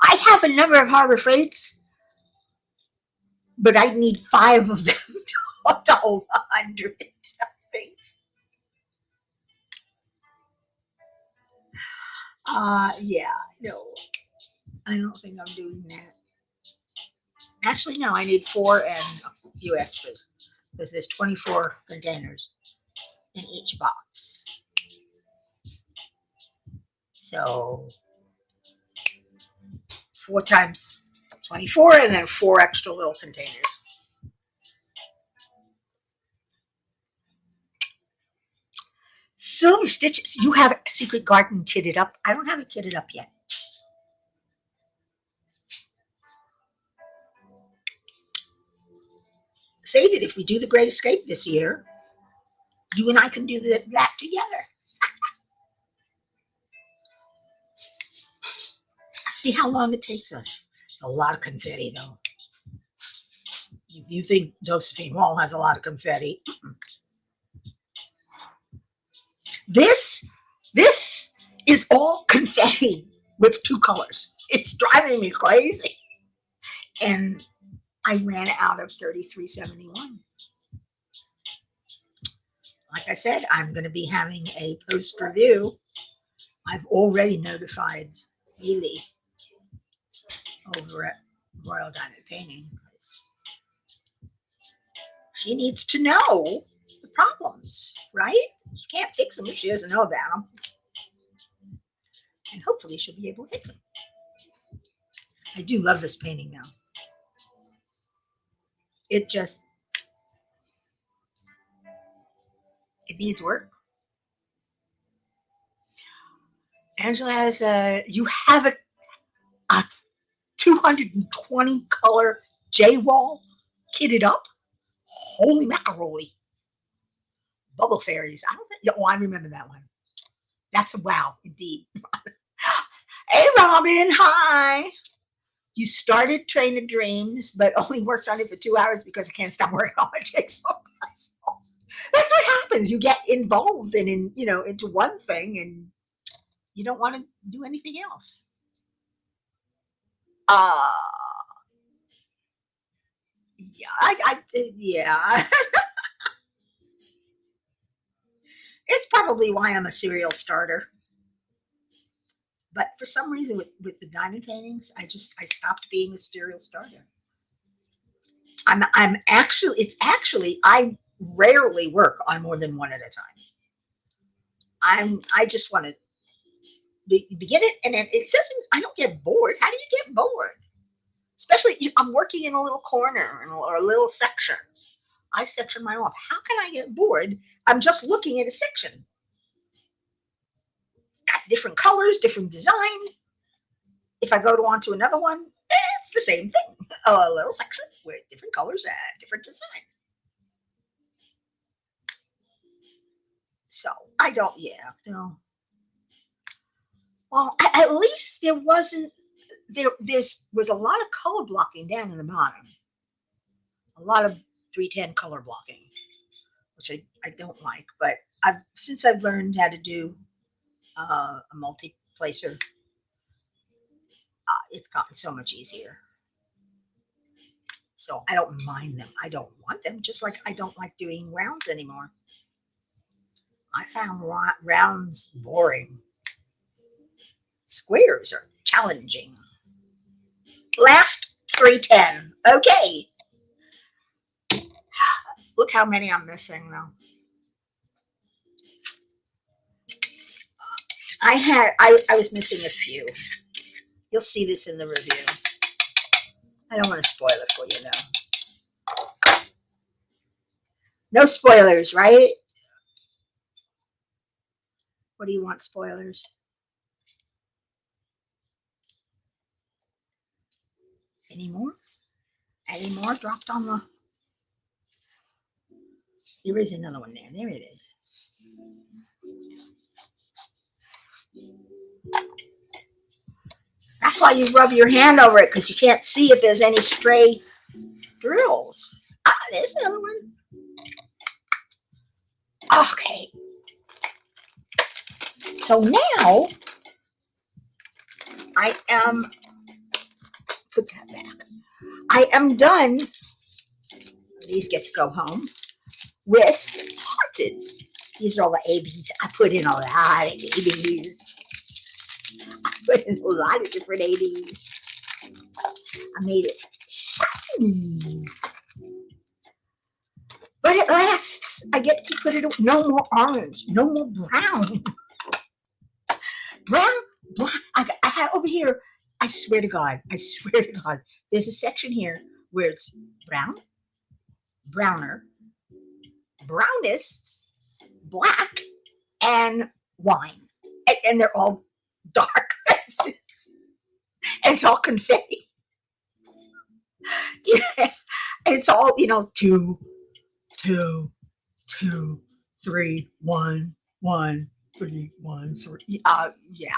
I have a number of Harbor Freights, but I need 5 of them to hold 100. Yeah, no, I don't think I'm doing that. Actually, no, I need 4 and a few extras because there's 24 containers in each box. So 4 times 24 and then 4 extra little containers. Silver Stitches. You have Secret Garden kitted up. I don't have it kitted up yet. Say that if we do the Great Escape this year, you and I can do that together. See how long it takes us. It's a lot of confetti, though. If you think Josephine Wall has a lot of confetti, this is all confetti with 2 colors. It's driving me crazy. And I ran out of 3371. Like I said, I'm going to be having a post review. I've already notified Ely over at Royal Diamond Painting because she needs to know the problems, right? She can't fix them if she doesn't know about them. And hopefully she'll be able to fix them. I do love this painting now. It needs work. Angela has you have a 220 color J-wall kitted up. Holy macaroni. Bubble fairies. I don't think, oh, I remember that one. That's a wow, indeed. Hey, Robin. Hi. You started Train of Dreams, but only worked on it for 2 hours because I can't stop working on my jigsaw puzzles. That's what happens. You get involved into one thing and you don't want to do anything else. Uh yeah. It's probably why I'm a serial starter. But for some reason with the diamond paintings, I stopped being a serial starter. I rarely work on more than one at a time. I just want to begin it, and then I don't get bored. How do you get bored? Especially I'm working in a little corner or little sections. I section my off. How can I get bored? I'm just looking at a section. Got different colors, different design. If I go on to another one, it's the same thing. A little section with different colors and different designs. So I don't, yeah, no. Well, at least there wasn't, there was a lot of color blocking down in the bottom. A lot of 310 color blocking, which I don't like. But since I've learned how to do a multi-placer, it's gotten so much easier. So I don't mind them. I don't want them, just like I don't like doing rounds anymore. I found rounds boring. Squares are challenging. Last 310. Okay. Look how many I'm missing, though. I was missing a few. You'll see this in the review. I don't want to spoil it for you though. No spoilers, right? What do you want, spoilers? Any more? Any more dropped on the... There is another one there. There it is. That's why you rub your hand over it, because you can't see if there's any stray drills. Ah, there's another one. Okay. So now I am... Put that back. I am done. These get to go home with Haunted. These are all the ABs. I put in a lot of ABs. I put in a lot of different ABs. I made it shiny. But at last, I get to put it away. No more orange. No more brown. Brown, black. I have over here, I swear to God, there's a section here where it's brown, browner, brownest, black, and wine. And they're all dark. And it's all confetti. Yeah. It's all, 2, 2, 2, 3, 1, 1, 3, 1, 3. Yeah.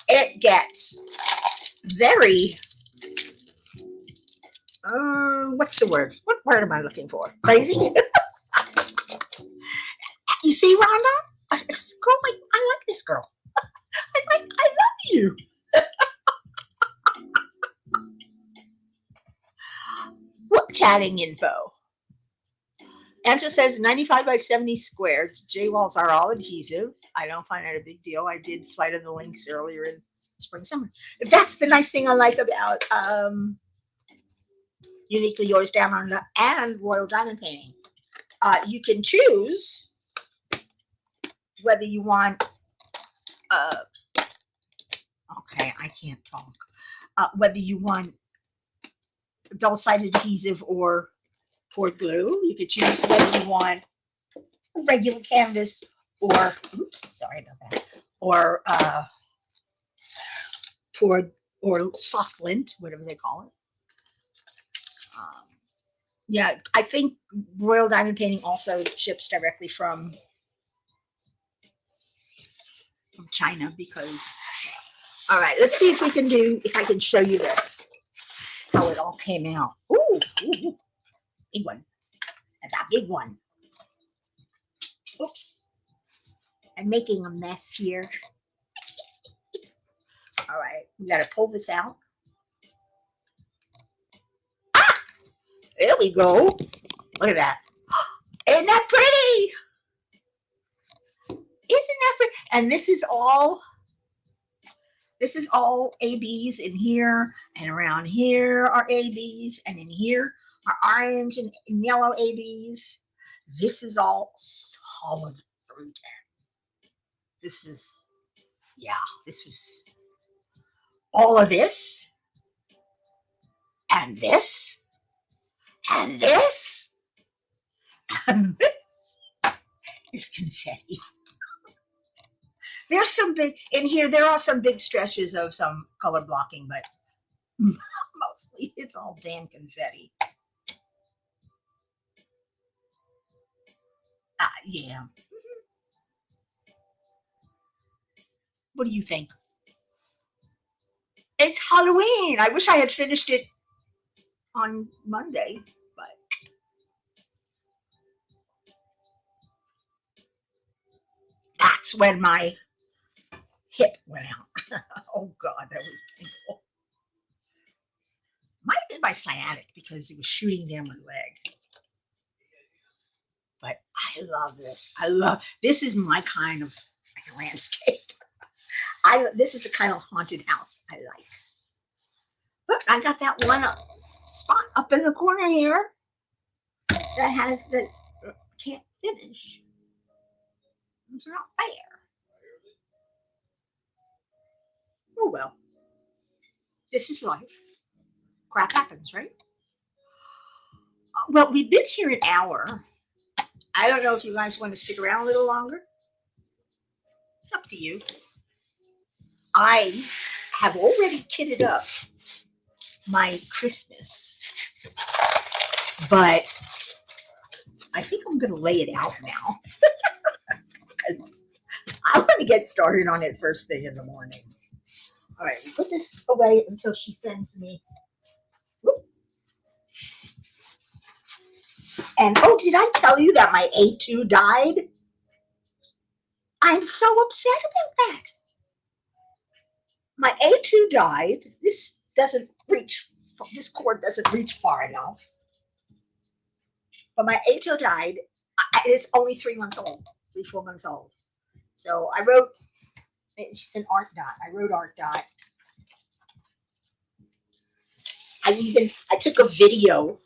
It gets very, what's the word? What word am I looking for? Crazy? You see, Rhonda? This girl, I like this girl. I love you. What chatting info? Angela says 95 by 70 square. J-walls are all adhesive. I don't find that a big deal. I did Flight of the Lynx earlier in spring, summer. That's the nice thing I like about Uniquely Yours Down Under and Royal Diamond Painting. You can choose whether you want, okay, I can't talk, whether you want double-sided adhesive or poured glue. You could choose whether you want regular canvas or, oops, sorry about that, or poured or soft lint, whatever they call it. Yeah, I think Royal Diamond Painting also ships directly from China because, all right, let's see if we can do, if I can show you this, how it all came out. Ooh, big one. That's a big one. Oops. I'm making a mess here. All right, we got to pull this out. Ah! There we go. Look at that. Isn't that pretty? Isn't that pretty? And this is all ABs in here, and around here are ABs, and in here are orange and yellow ABs. This is all solid 310. This is, yeah, this was all of this, and this, and this, and this is confetti. There's some big, in here, there are some big stretches of some color blocking, but mostly it's all damn confetti. Yeah. What do you think? It's Halloween. I wish I had finished it on Monday, but that's when my hip went out. Oh God, that was painful. Might have been my sciatic because it was shooting down my leg. But I love this. This is my kind of landscape. This is the kind of haunted house I like. Look, I got that one spot up in the corner here that has the, can't finish. It's not fair. Oh well. This is life. Crap happens, right? Well, we've been here an hour. I don't know if you guys want to stick around a little longer. It's up to you. I have already kitted up my Christmas, but I think I'm going to lay it out now because I want to get started on it first thing in the morning. All right, put this away until she sends me. Whoop. And oh, did I tell you that my A2 died? I'm so upset about that. My A2 died. This cord doesn't reach far enough. But my A2 died. It's only 3 months old, 4 months old. So I wrote, it's an art dot. I wrote art dot. I took a video,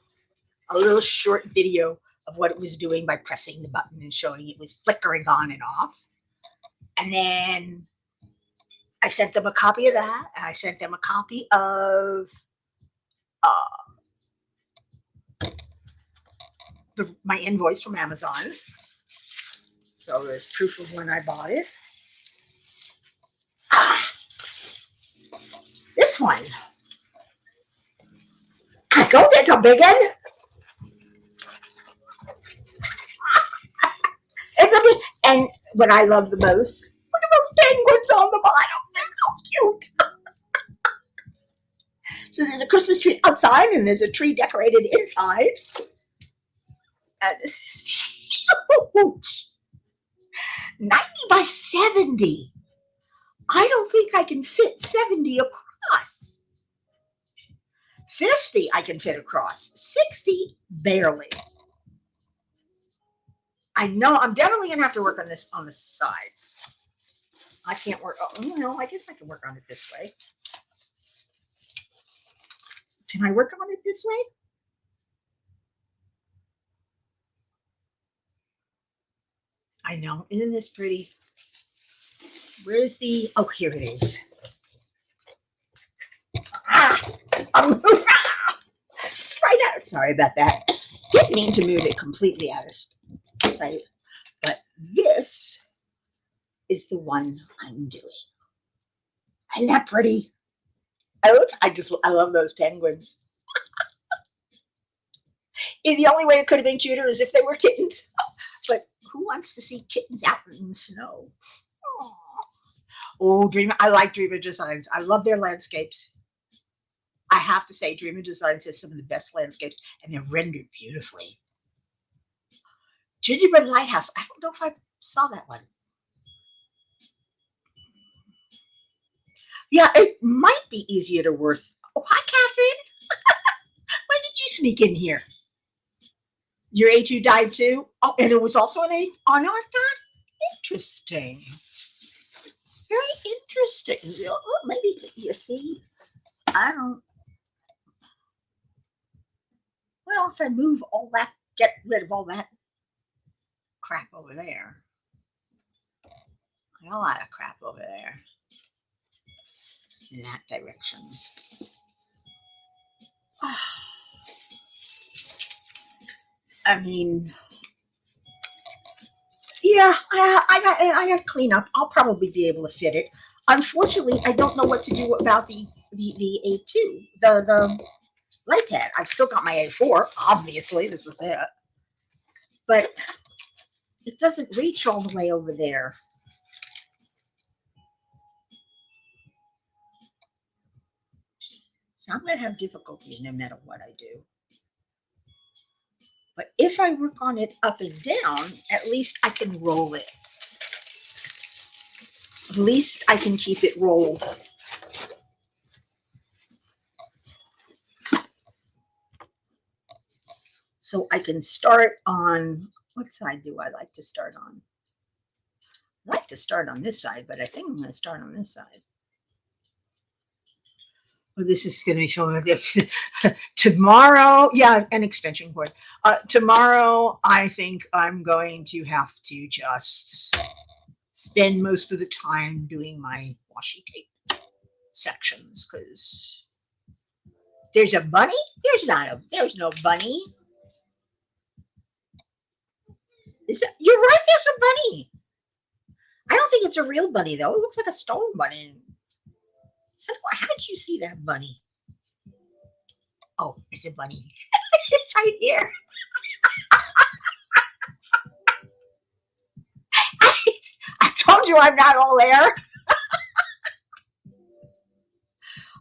a little short video of what it was doing by pressing the button and showing it was flickering on and off. And then I sent them a copy of that. And I sent them a copy of my invoice from Amazon. So there's proof of when I bought it. This one. I go, that's a big one. It's a big, and what I love the most, look at those penguins on the bottom. They're so cute. So there's a Christmas tree outside and there's a tree decorated inside. And this is huge. 90 by 70. I don't think I can fit 70 across. 50 I can fit across. 60 barely. I know I'm definitely gonna have to work on this on the side. I can't work. Oh no, I guess I can work on it this way. Can I work on it this way? I know. Isn't this pretty? Where's the? Oh, here it is. It's right out. Sorry about that. Didn't mean to move it completely out of sight, but this is the one I'm doing. Isn't that pretty? I love those penguins. The only way it could have been cuter is if they were kittens. But who wants to see kittens out in the snow? Aww. Oh, Dreamer! I like Dreamer Designs. I love their landscapes. I have to say, Dreamer Designs has some of the best landscapes, and they're rendered beautifully. Gingerbread Lighthouse. I don't know if I saw that one. Yeah, it might be easier to work. Oh, hi, Catherine. When did you sneak in here? Your A2 died too? Oh, and it was also on art dot? Interesting. Very interesting. Oh, maybe, you see, I don't. Well, if I move all that, get rid of all that crap over there. A lot of crap over there. In that direction. Oh. I mean, yeah, I got to clean up. I'll probably be able to fit it. Unfortunately, I don't know what to do about the A2, the light pad. I've still got my A4. Obviously, this is it, but it doesn't reach all the way over there. So I'm going to have difficulties no matter what I do. But if I work on it up and down, at least I can roll it. At least I can keep it rolled. So I can start on, what side do I like to start on? I like to start on this side, but I think I'm going to start on this side. Well, this is going to be showing tomorrow. Yeah, an extension cord. Tomorrow, I think I'm going to have to just spend most of the time doing my washi tape sections because there's a bunny. There's no bunny. You're right, there's a bunny. I don't think it's a real bunny though. It looks like a stone bunny. So how did you see that bunny? Oh, it's a bunny. It's right here. I told you I'm not all there.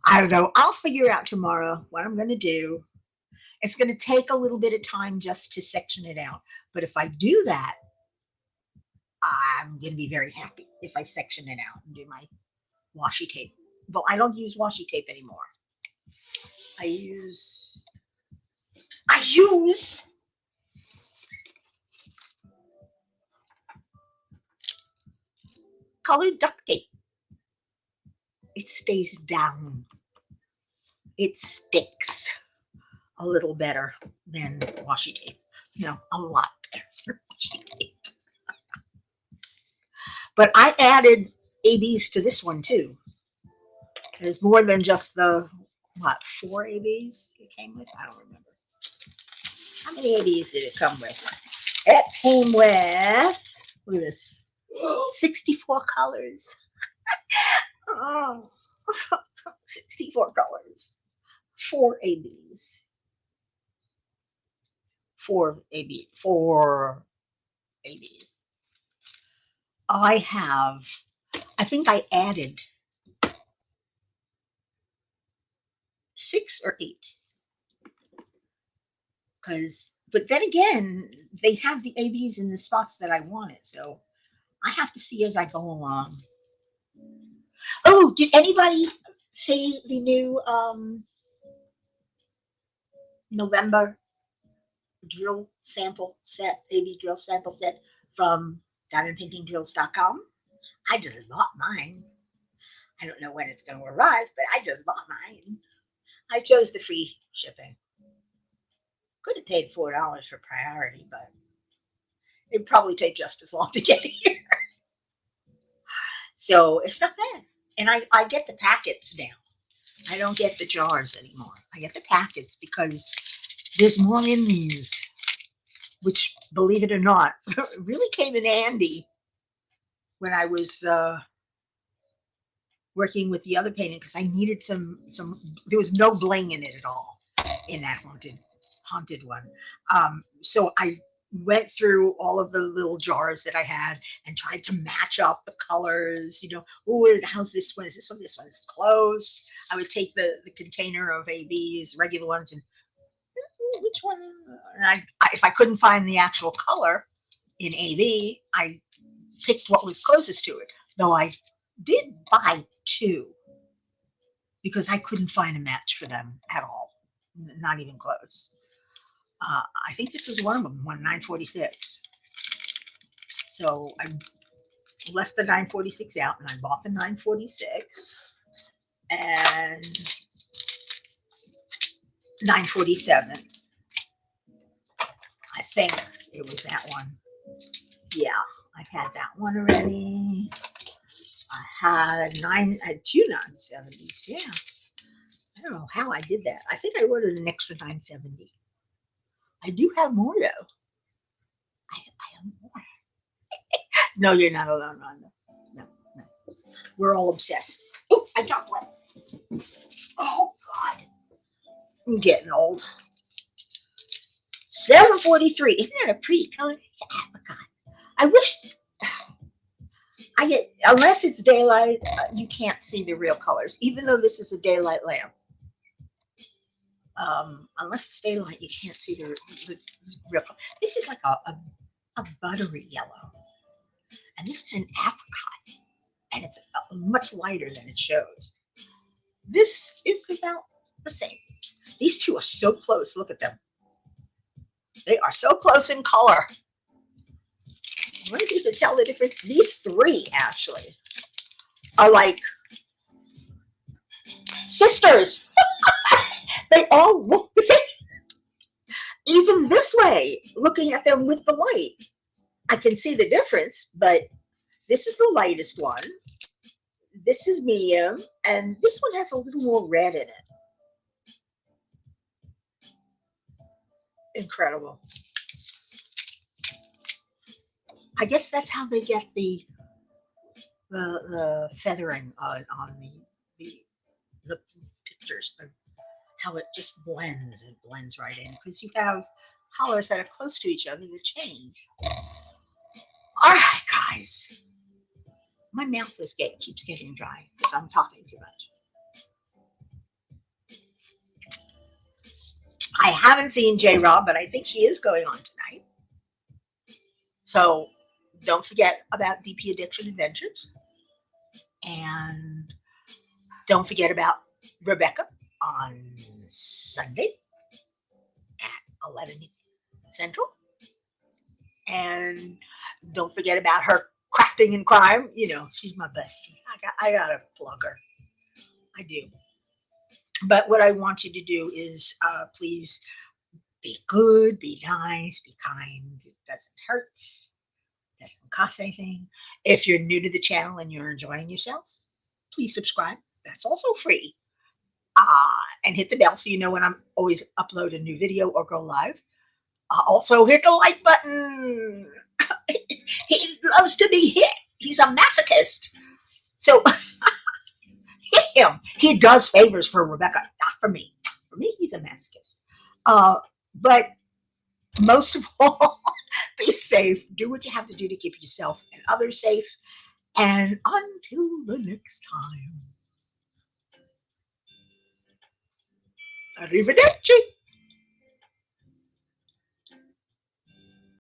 I don't know. I'll figure out tomorrow what I'm going to do. It's going to take a little bit of time just to section it out. But if I do that, I'm going to be very happy if I section it out and do my washi tape. Well, I don't use washi tape anymore. I use colored duct tape. It stays down. It sticks a little better than washi tape. No, a lot better than washi tape. But I added ABs to this one too. There's more than just the, what, 4 ABs it came with? I don't remember. How many ABs did it come with? It came with, look at this, 64 colors. Oh, 64 colors. 4 ABs. 4 ABs. I think I added 6 or 8. But then again, they have the ABs in the spots that I wanted, so I have to see as I go along. Oh, did anybody see the new November drill sample set, AB drill sample set from diamondpaintingdrills.com? I just bought mine. I don't know when it's going to arrive, but I just bought mine. I chose the free shipping. Could have paid $4 for priority, but it'd probably take just as long to get here. So it's not bad. And I get the packets now. I don't get the jars anymore. I get the packets because there's more in these, which, believe it or not, really came in handy when I was working with the other painting, because I needed some, there was no bling in it at all in that haunted one. So I went through all of the little jars that I had and tried to match up the colors, you know. Oh, how's this one? Is this one? This one's close. I would take the container of ABs, regular ones, and which one? And if I couldn't find the actual color in AB, I picked what was closest to it. Though I did buy 2 because I couldn't find a match for them at all, not even close. I think this was one of them, 946. So I left the 946 out and I bought the 946 and 947. I think it was that one. Yeah, I've had that one already. I had 2 970s. Yeah. I don't know how I did that. I think I ordered an extra 970. I do have more though. I have more. No, you're not alone, Rhonda. No. We're all obsessed. Oh, I dropped one. Oh God. I'm getting old. 743. Isn't that a pretty color? It's apricot. I wish unless it's daylight, you can't see the real colors, even though this is a daylight lamp. Unless it's daylight, you can't see the real color. This is like a buttery yellow. And this is an apricot. And it's much lighter than it shows. This is about the same. These two are so close. Look at them. They are so close in color. I wonder if you can tell the difference. These 3 actually are like sisters. They all look the same. Even this way, looking at them with the light, I can see the difference, but This is the lightest one. This is medium, and this one has a little more red in it. Incredible. I guess that's how they get the feathering on the the pictures. How it just blends. It blends right in because you have colors that are close to each other that change. All right, guys. My mouth keeps getting dry because I'm talking too much. I haven't seen J Rob, but I think she is going on tonight. So don't forget about DP Addiction Adventures. And don't forget about Rebecca on Sunday at 11 Central. And don't forget about her crafting and crime. You know, she's my bestie. I gotta plug her. I do. But what I want you to do is please be good, be nice, be kind. It doesn't hurt. It doesn't cost anything. If you're new to the channel and you're enjoying yourself, please subscribe. That's also free. And hit the bell so you know when I'm always upload a new video or go live. Also hit the like button. He loves to be hit. He's a masochist. So hit him. He does favors for Rebecca, not for me. For me, he's a masochist. But most of all, be safe. Do what you have to do to keep yourself and others safe. And until the next time. Arrivederci.